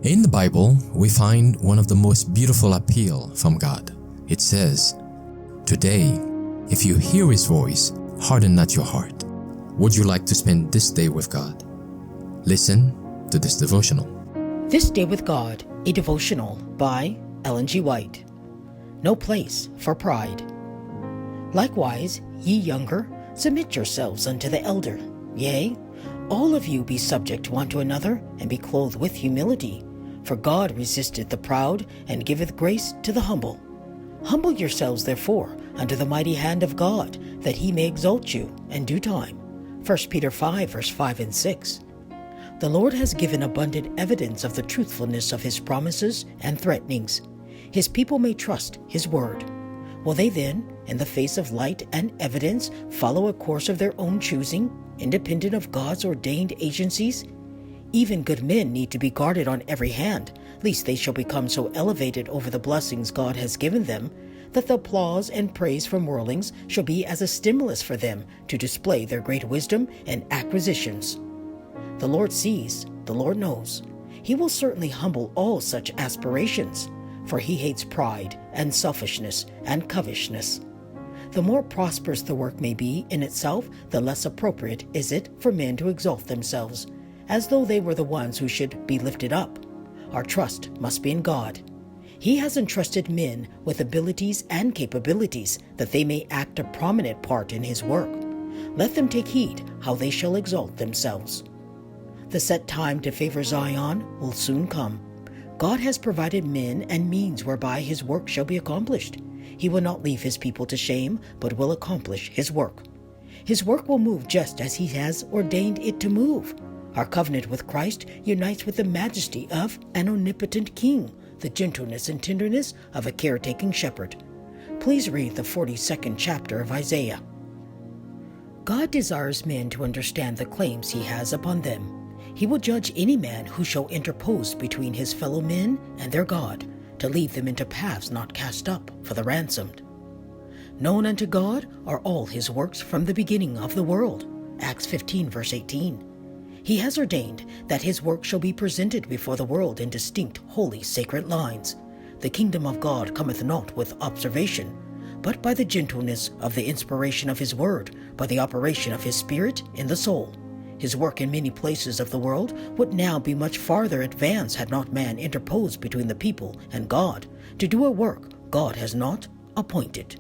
In the Bible, we find one of the most beautiful appeal from God. It says, "Today, if you hear His voice, harden not your heart." Would you like to spend this day with God? Listen to this devotional. This Day with God, a devotional by Ellen G. White. No place for pride. Likewise, ye younger, submit yourselves unto the elder. Yea, all of you be subject one to another, and be clothed with humility. For God resisteth the proud, and giveth grace to the humble. Humble yourselves therefore under the mighty hand of God, that He may exalt you in due time. 1 Peter 5, verse 5 and 6. The Lord has given abundant evidence of the truthfulness of His promises and threatenings. His people may trust His word. Will they then, in the face of light and evidence, follow a course of their own choosing, independent of God's ordained agencies? Even good men need to be guarded on every hand, lest they shall become so elevated over the blessings God has given them, that the applause and praise from worldlings shall be as a stimulus for them to display their great wisdom and acquisitions. The Lord sees, the Lord knows. He will certainly humble all such aspirations, for He hates pride and selfishness and covetousness. The more prosperous the work may be in itself, the less appropriate is it for men to exalt themselves, as though they were the ones who should be lifted up. Our trust must be in God. He has entrusted men with abilities and capabilities that they may act a prominent part in His work. Let them take heed how they shall exalt themselves. The set time to favor Zion will soon come. God has provided men and means whereby His work shall be accomplished. He will not leave His people to shame, but will accomplish His work. His work will move just as He has ordained it to move. Our covenant with Christ unites with the majesty of an omnipotent King, the gentleness and tenderness of a caretaking shepherd. Please read the 42nd chapter of Isaiah. God desires men to understand the claims He has upon them. He will judge any man who shall interpose between his fellow men and their God, to lead them into paths not cast up for the ransomed. Known unto God are all His works from the beginning of the world. Acts 15, verse 18. He has ordained that His work shall be presented before the world in distinct, holy, sacred lines. The kingdom of God cometh not with observation, but by the gentleness of the inspiration of His word, by the operation of His Spirit in the soul. His work in many places of the world would now be much farther advanced had not man interposed between the people and God to do a work God has not appointed.